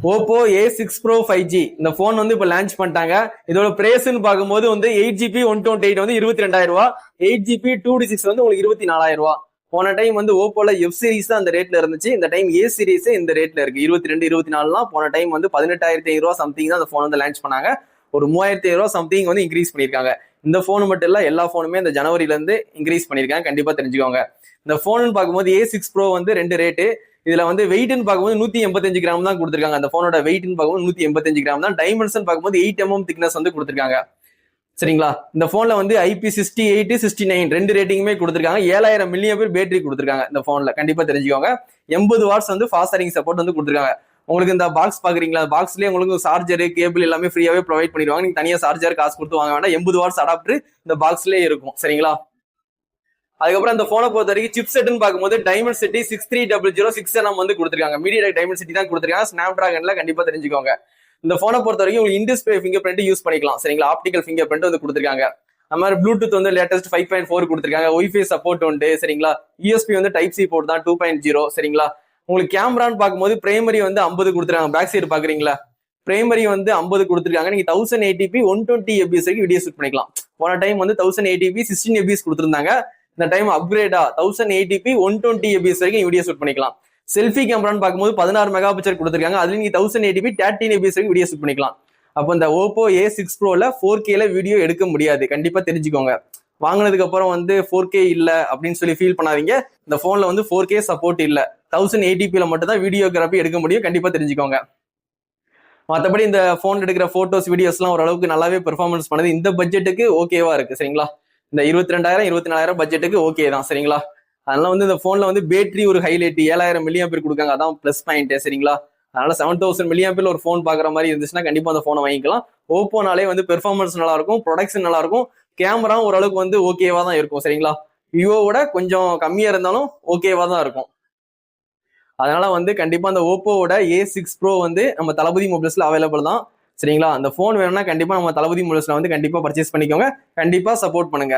Oppo A6 Pro 5G இந்த phone வந்து இப்ப லான்ச் பண்ணிட்டாங்க. இதோட பிரைஸ்ன்னு பார்க்கும்போது வந்து 8GB 128 வந்து 22,000 ரூபாய், 8GB 256 வந்து உங்களுக்கு 24,000 ரூபாய். போன டைம் வந்து ஓப்போல F சீரிஸ் தான் அந்த ரேட்ல இருந்துச்சு. இந்த டைம் A சீரிஸ் இந்த ரேட்ல இருக்கு 22 24 போன டைம் வந்து 18,500 ரூபாய் சம்திங் தான் அந்த போன் வந்து லான்ச் பண்ணாங்க. ஒரு 3,500 ரூபாய் சம்திங் வந்து இன்க்ரீஸ் பண்ணிருக்காங்க. இந்த போன் மட்டும் இல்ல எல்லா போனுமே இந்த ஜனவரில இருந்து இன்க்ரீஸ் பண்ணிருக்காங்க. கண்டிப்பா தெரிஞ்சுக்கோங்க. இந்த போன் பார்க்கும்போது A6 Pro வந்து ரெண்டு ரேட்டு. இதுல வந்து வெயிட்னு பார்க்கும்போது 185 கிராம் தான் கொடுத்துருக்காங்க. அந்த போனோட வெயிட்னு பார்க்கும்போது 185 கிராம் தான். டைமென்ஷன் பார்க்கும்போது 8 mm திக்னஸ் வந்து கொடுத்துருக்காங்க. சரிங்களா? இந்த போன்ல வந்து IP68 69 ரெண்டு ரேட்டிங்குமே கொடுத்துருக்காங்க. 7000 mAh பேட்டரி கொடுத்துருக்காங்க இந்த போன்ல. கண்டிப்பா தெரிஞ்சுக்கோங்க. 80 வாட்ஸ் வந்து ஃபாஸ்ட் சார்ஜிங் சப்போர்ட் வந்து கொடுத்துருக்காங்க. உங்களுக்கு இந்த பாக்ஸ் பாக்குறீங்களா, பாக்ஸ்லயே உங்களுக்கு சார்ஜர் கேபிள் எல்லாமே ஃப்ரீயாவே ப்ரொவைட் பண்ணிடுவாங்க. நீங்க தனியா சார்ஜர் காசு கொடுத்து வாங்க வேண்டாம். 80 வாட்ஸ் அடாப்டர் இந்த பாக்ஸ்லயே இருக்கும். சரிங்களா? அதுக்கப்புறம் அந்த போனை பொறுத்த வரைக்கும் சிப் செட்னு பார்க்கும்போது டைமென்சிட்டி 6300 6nm வந்து கொடுத்துருக்காங்க. மீடியா டைமென்சிட்டி தான் கொடுத்துருக்காங்க. ஸ்னாப் டிராகன்ல கண்டிப்பா தெரிஞ்சுக்கோங்க. இந்த போனை பொறுத்த வரைக்கும் உங்களுக்கு இன்டிஸ்பிளே ஃபிங்கர் பிரிண்ட் யூஸ் பண்ணிக்கலாம். சரிங்களா? ஆப்டிகல் ஃபிங்கர் பிரிண்ட் வந்து கொடுத்துருக்காங்க. அந்த மாதிரி ப்ளூடூத் வந்து லேட்டஸ்ட் 5.4 கொடுத்துருக்காங்க. ஒய்ஃபை சப்போர்ட் உண்டு. சரிங்களா? யூஎஸ்பி வந்து டைப் சி போர்ட் தான் 2.0. சரிங்களா? உங்களுக்கு கேமரான்னு பார்க்கும்போது பிரைமரி வந்து 50 கொடுத்துருக்காங்க. பேக் சைடு பாக்குறீங்களா, பிரைமரி வந்து 50 கொடுத்துருக்காங்க. நீங்க 1080p 120 fps வரைக்கும் வீடியோ ஷூட் பண்ணிக்கலாம். போன டைம் வந்து 1080p 16 fps கொடுத்துருந்தாங்க. இந்த டைம் அப்கிரேடா 1080p 120 fps வரைக்கும் வீடியோ ஷூட் பண்ணிக்கலாம். செல்ஃபி கேமரான்னு பார்க்கும்போது 16 மெகா பிக்சல் கொடுத்துருக்காங்க. அதுல நீங்க 1080p 13 fps வரைக்கும் வீடியோ ஷூட் பண்ணிக்கலாம். அப்போ இந்த ஓப்போ A6 Proல 4Kல வீடியோ எடுக்க முடியாது. கண்டிப்பா தெரிஞ்சுக்கோங்க. வாங்கினதுக்கு அப்புறம் வந்து 4K இல்ல அப்படின்னு சொல்லி ஃபீல் பண்ணாதீங்க. இந்த போன்ல வந்து 4K சப்போர்ட் இல்ல. 1080pல மட்டும் தான் வீடியோகிராஃபி எடுக்க முடியும். கண்டிப்பா தெரிஞ்சுக்கோங்க. மற்றபடி இந்த போன் எடுக்கிற போட்டோஸ் வீடியோஸ் எல்லாம் ஓரளவுக்கு நல்லாவே பெர்ஃபார்மன்ஸ் பண்ணுது. இந்த பட்ஜெட்டுக்கு ஓகேவா இருக்கு. சரிங்களா? இந்த 22,000 24,000 பட்ஜெட்டுக்கு ஓகே தான். சரிங்களா? அதனால வந்து இந்த போன்ல வந்து பேட்டரி ஒரு ஹைலைட் 7000 mAh கொடுக்காங்க. அதான் பிளஸ் பாயிண்ட். சரிங்களா? அதனால 7000 mAh ஒரு போன் பாக்குற மாதிரி இருந்துச்சுன்னா கண்டிப்பா அந்த போனை வாங்கிக்கலாம். ஓப்போனாலே வந்து பெர்ஃபார்மன்ஸ் நல்லா இருக்கும், ப்ரொடக்ஷன் நல்லா இருக்கும், கேமரா ஓரளவுக்கு வந்து ஓகேவா தான் இருக்கும். சரிங்களா? விவோவோட கொஞ்சம் கம்மியா இருந்தாலும் ஓகேவா தான் இருக்கும். அதனால வந்து கண்டிப்பா அந்த ஓப்போவோட A6 Pro வந்து நம்ம தளபதி மொபைல்ஸ்ல அவைலபிள் தான். சரிங்களா? அந்த போன் வேணும்னா கண்டிப்பா நம்ம தளபதி மொபைல்ஸ்ல வந்து கண்டிப்பா பர்ச்சேஸ் பண்ணிக்கோங்க. கண்டிப்பா சப்போர்ட் பண்ணுங்க.